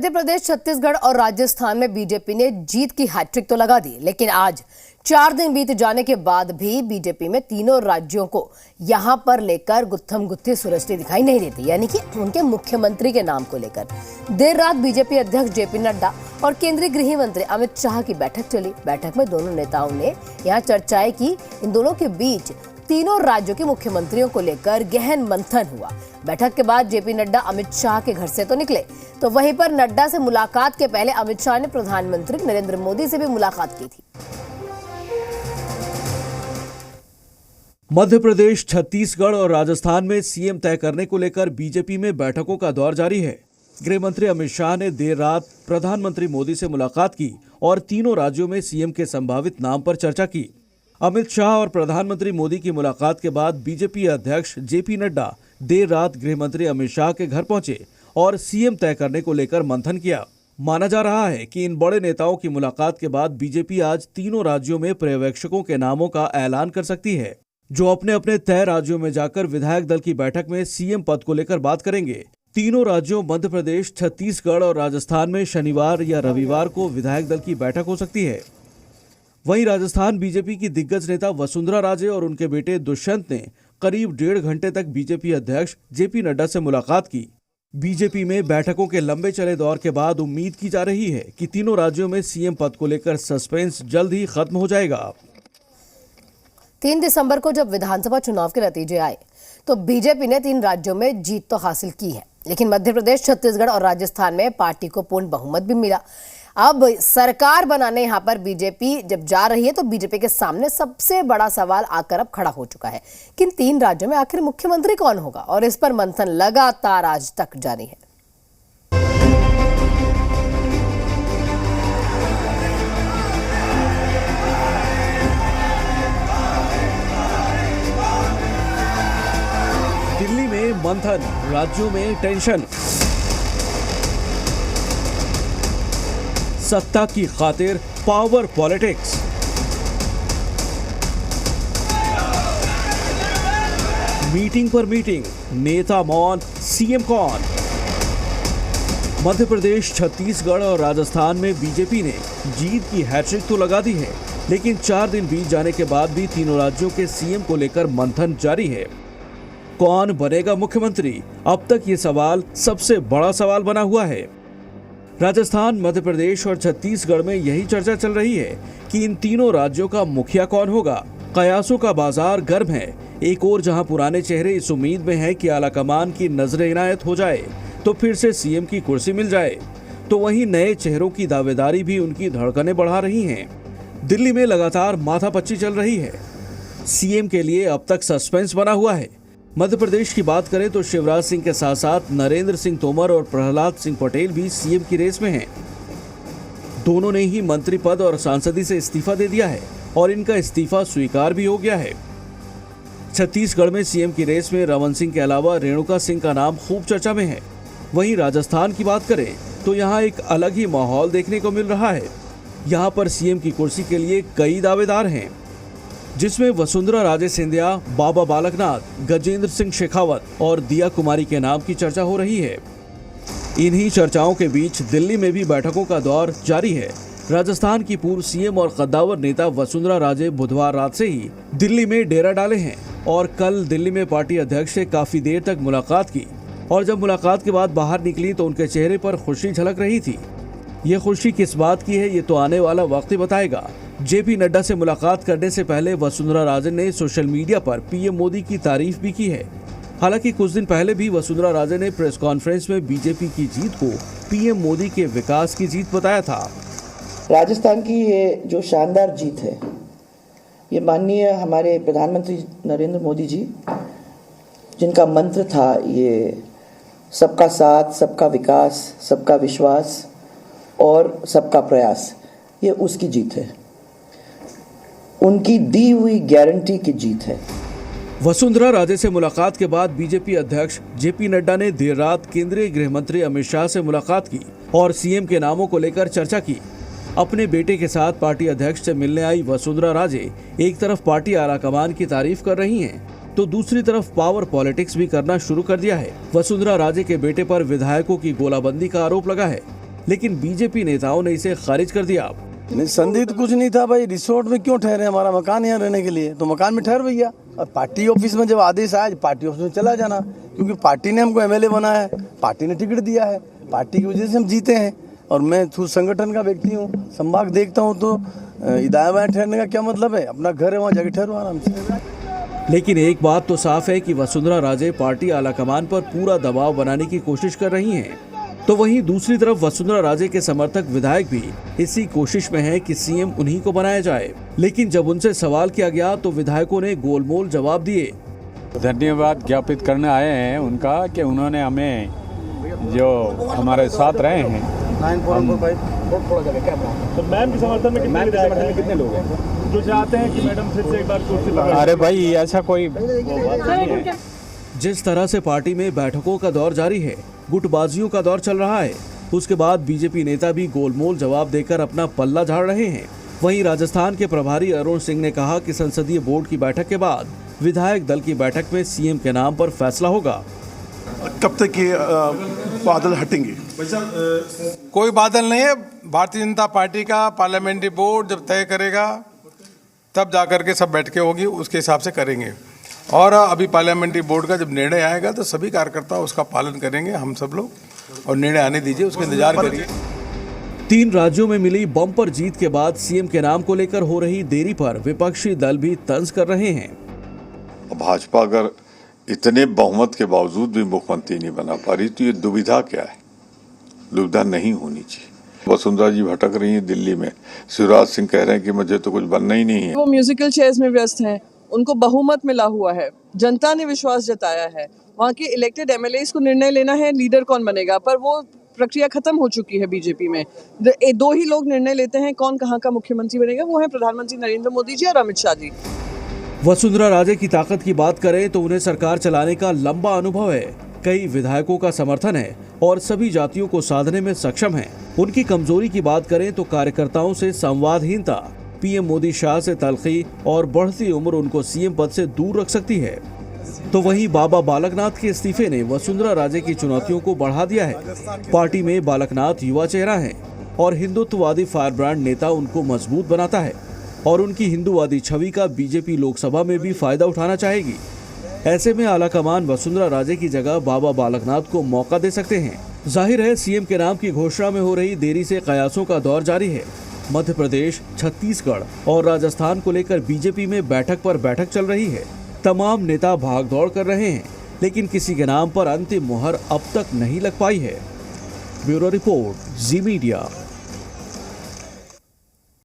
मध्य प्रदेश, छत्तीसगढ़ और राजस्थान में बीजेपी ने जीत की हैट्रिक तो लगा दी, लेकिन आज 4 दिन बीत जाने के बाद भी बीजेपी में तीनों राज्यों को यहां पर लेकर गुत्थम गुत्थी सुलझती दिखाई नहीं देती, यानी कि उनके मुख्यमंत्री के नाम को लेकर। देर रात बीजेपी अध्यक्ष जेपी नड्डा और केंद्रीय गृह मंत्री अमित शाह की बैठक चली। बैठक में दोनों नेताओं ने यहां चर्चाएं की। इन दोनों के बीच तीनों राज्यों के मुख्यमंत्रियों को लेकर गहन मंथन हुआ। बैठक के बाद जेपी नड्डा अमित शाह के घर से तो निकले, तो वहीं पर नड्डा से मुलाकात के पहले अमित शाह ने प्रधानमंत्री नरेंद्र मोदी से भी मुलाकात की थी। मध्य प्रदेश, छत्तीसगढ़ और राजस्थान में सीएम तय करने को लेकर बीजेपी में बैठकों का दौर जारी है। गृह मंत्री अमित शाह ने देर रात प्रधानमंत्री मोदी से मुलाकात की और तीनों राज्यों में सीएम के संभावित नाम पर चर्चा की। अमित शाह और प्रधानमंत्री मोदी की मुलाकात के बाद बीजेपी अध्यक्ष जेपी नड्डा देर रात गृह मंत्री अमित शाह के घर पहुंचे और सीएम तय करने को लेकर मंथन किया। माना जा रहा है कि इन बड़े नेताओं की मुलाकात के बाद बीजेपी आज तीनों राज्यों में पर्यवेक्षकों के नामों का ऐलान कर सकती है, जो अपने अपने तय राज्यों में जाकर विधायक दल की बैठक में सीएम पद को लेकर बात करेंगे। तीनों राज्यों मध्य प्रदेश, छत्तीसगढ़ और राजस्थान में शनिवार या रविवार को विधायक दल की बैठक हो सकती है। वहीं राजस्थान बीजेपी की दिग्गज नेता वसुंधरा राजे और उनके बेटे दुष्यंत ने करीब 1.5 घंटे तक बीजेपी अध्यक्ष जेपी नड्डा से मुलाकात की। बीजेपी में बैठकों के लंबे चले दौर के बाद उम्मीद की जा रही है कि तीनों राज्यों में सीएम पद को लेकर सस्पेंस जल्द ही खत्म हो जाएगा। 3 दिसंबर को जब विधानसभा चुनाव के नतीजे आए तो बीजेपी ने 3 राज्यों में जीत तो हासिल की है, लेकिन मध्य प्रदेश, छत्तीसगढ़ और राजस्थान में पार्टी को पूर्ण बहुमत भी मिला। अब सरकार बनाने यहां पर बीजेपी जब जा रही है तो बीजेपी के सामने सबसे बड़ा सवाल आकर अब खड़ा हो चुका है कि इन 3 राज्यों में आखिर मुख्यमंत्री कौन होगा, और इस पर मंथन लगातार आज तक जारी है। दिल्ली में मंथन, राज्यों में टेंशन। सत्ता की खातिर पावर पॉलिटिक्स। मीटिंग पर मीटिंग, नेता मौन, सीएम कौन। मध्य प्रदेश, छत्तीसगढ़ और राजस्थान में बीजेपी ने जीत की हैट्रिक तो लगा दी है, लेकिन 4 दिन बीत जाने के बाद भी तीनों राज्यों के सीएम को लेकर मंथन जारी है। कौन बनेगा मुख्यमंत्री? अब तक ये सवाल सबसे बड़ा सवाल बना हुआ है। राजस्थान, मध्य प्रदेश और छत्तीसगढ़ में यही चर्चा चल रही है कि इन तीनों राज्यों का मुखिया कौन होगा। कयासों का बाजार गर्म है। एक ओर जहां पुराने चेहरे इस उम्मीद में हैं कि आलाकमान की नजर इनायत हो जाए तो फिर से सीएम की कुर्सी मिल जाए, तो वहीं नए चेहरों की दावेदारी भी उनकी धड़कनें बढ़ा रही हैं। दिल्ली में लगातार माथापच्ची चल रही है। सीएम के लिए अब तक सस्पेंस बना हुआ है। मध्य प्रदेश की बात करें तो शिवराज सिंह के साथ साथ नरेंद्र सिंह तोमर और प्रहलाद सिंह पटेल भी सीएम की रेस में हैं। दोनों ने ही मंत्री पद और सांसदी से इस्तीफा दे दिया है और इनका इस्तीफा स्वीकार भी हो गया है। छत्तीसगढ़ में सीएम की रेस में रमन सिंह के अलावा रेणुका सिंह का नाम खूब चर्चा में है। वहीं राजस्थान की बात करें तो यहाँ एक अलग ही माहौल देखने को मिल रहा है। यहाँ पर सीएम की कुर्सी के लिए कई दावेदार हैं, जिसमें वसुंधरा राजे सिंधिया, बाबा बालकनाथ, गजेंद्र सिंह शेखावत और दिया कुमारी के नाम की चर्चा हो रही है। इन्हीं चर्चाओं के बीच दिल्ली में भी बैठकों का दौर जारी है। राजस्थान की पूर्व सीएम और कद्दावर नेता वसुंधरा राजे बुधवार रात से ही दिल्ली में डेरा डाले हैं और कल दिल्ली में पार्टी अध्यक्ष से काफी देर तक मुलाकात की, और जब मुलाकात के बाद बाहर निकली तो उनके चेहरे पर खुशी झलक रही थी। ये खुशी किस बात की है, ये तो आने वाला वक्त ही बताएगा। जेपी नड्डा से मुलाकात करने से पहले वसुंधरा राजे ने सोशल मीडिया पर पीएम मोदी की तारीफ भी की है। हालांकि कुछ दिन पहले भी वसुंधरा राजे ने प्रेस कॉन्फ्रेंस में बीजेपी की जीत को पीएम मोदी के विकास की जीत बताया था। राजस्थान की ये जो शानदार जीत है, ये माननीय हमारे प्रधानमंत्री नरेंद्र मोदी जी, जिनका मंत्र था ये सबका साथ, सबका विकास, सबका विश्वास और सबका प्रयास, ये उसकी जीत है। उनकी दी हुई गारंटी की जीत है। वसुंधरा राजे से मुलाकात के बाद बीजेपी अध्यक्ष जेपी नड्डा ने देर रात केंद्रीय गृह मंत्री अमित शाह से मुलाकात की और सीएम के नामों को लेकर चर्चा की। अपने बेटे के साथ पार्टी अध्यक्ष से मिलने आई वसुंधरा राजे एक तरफ पार्टी आलाकमान की तारीफ कर रही हैं, तो दूसरी तरफ पावर पॉलिटिक्स भी करना शुरू कर दिया है। वसुंधरा राजे के बेटे पर विधायकों की गोलाबंदी का आरोप लगा है। लेकिन बीजेपी नेताओं ने इसे खारिज कर दिया। नहीं, संदिग्ध कुछ नहीं था भाई। रिसोर्ट में क्यों ठहरे? हमारा मकान यहाँ रहने के लिए, तो मकान में ठहर भैया। और पार्टी ऑफिस में जब आदेश आया, पार्टी ऑफिस में चला जाना, क्योंकि पार्टी ने हमको एमएलए बनाया है, पार्टी ने टिकट दिया है, पार्टी की वजह से हम जीते हैं। और मैं खुद संगठन का व्यक्ति हूँ, संभाग देखता हूँ, तो दाएं बाएं ठहरने का क्या मतलब है? अपना घर है, वहाँ जाके ठहरो आराम से। लेकिन एक बात तो साफ है कि वसुंधरा राजे पार्टी आलाकमान पर पूरा दबाव बनाने की कोशिश कर रही हैं। तो वहीं दूसरी तरफ वसुंधरा राजे के समर्थक विधायक भी इसी कोशिश में हैं कि सीएम उन्हीं को बनाया जाए। लेकिन जब उनसे सवाल किया गया तो विधायकों ने गोलमोल जवाब दिए। धन्यवाद ज्ञापित करने आए हैं उनका कि उन्होंने हमें जो हमारे साथ रहे हैं। तो मैम के समर्थन में कितने लोग हैं जो चाहते हैं कि मैडम फिर से एक बार कुर्सी पर? अरे भाई ऐसा कोई जिस तरह से पार्टी में बैठकों का दौर जारी है, गुटबाजियों का दौर चल रहा है, उसके बाद बीजेपी नेता भी गोलमोल जवाब देकर अपना पल्ला झाड़ रहे हैं। वहीं राजस्थान के प्रभारी अरुण सिंह ने कहा कि संसदीय बोर्ड की बैठक के बाद विधायक दल की बैठक में सीएम के नाम पर फैसला होगा। कब तक ये बादल हटेंगे? कोई बादल नहीं है। भारतीय जनता पार्टी का पार्लियामेंट्री बोर्ड जब तय करेगा तब जाकर के सब बैठकें होगी, उसके हिसाब से करेंगे। और अभी पार्लियामेंट्री बोर्ड का जब निर्णय आएगा तो सभी कार्यकर्ता उसका पालन करेंगे, हम सब लोग, और निर्णय आने दीजिए, उसका इंतजार करिए। 3 राज्यों में मिली बम्पर जीत के बाद सीएम के नाम को लेकर हो रही देरी पर विपक्षी दल भी तंज कर रहे हैं। भाजपा अगर इतने बहुमत के बावजूद भी मुख्यमंत्री नहीं बना पा रही तो ये दुविधा क्या है? दुविधा नहीं होनी चाहिए। वसुंधरा जी भटक रही है दिल्ली में, शिवराज सिंह कह रहे हैं कि मुझे तो कुछ बनना ही नहीं है। वो म्यूजिकल चेयर्स में व्यस्त हैं, उनको बहुमत मिला हुआ है, जनता ने विश्वास जताया है। वहाँ के इलेक्टेड एमएलएस को निर्णय लेना है लीडर कौन बनेगा, पर वो प्रक्रिया खत्म हो चुकी है बीजेपी में। 2 ही लोग निर्णय लेते हैं कौन कहाँ का मुख्यमंत्री बनेगा, वो है प्रधानमंत्री नरेंद्र मोदी जी और अमित शाह जी। वसुंधरा राजे की ताकत की बात करें तो उन्हें सरकार चलाने का लंबा अनुभव है, कई विधायकों का समर्थन है और सभी जातियों को साधने में सक्षम है। उनकी कमजोरी की बात करें तो कार्यकर्ताओं से संवादहीनता, पीएम मोदी शाह से तलखी और बढ़ती उम्र उनको सीएम पद से दूर रख सकती है। तो वहीं बाबा बालकनाथ के इस्तीफे ने वसुंधरा राजे की चुनौतियों को बढ़ा दिया है। पार्टी में बालकनाथ युवा चेहरा है और हिंदुत्ववादी फायरब्रांड नेता उनको मजबूत बनाता है और उनकी हिंदूवादी छवि का बीजेपी लोकसभा में भी फायदा उठाना चाहेगी। ऐसे में आलाकमान वसुंधरा राजे की जगह बाबा बालकनाथ को मौका दे सकते हैं। जाहिर है सीएम के नाम की घोषणा में हो रही देरी से कयासों का दौर जारी है। मध्य प्रदेश, छत्तीसगढ़ और राजस्थान को लेकर बीजेपी में बैठक पर बैठक चल रही है। तमाम नेता भागदौड़ कर रहे हैं, लेकिन किसी के नाम पर अंतिम मुहर अब तक नहीं लग पाई है। ब्यूरो रिपोर्ट, जी मीडिया।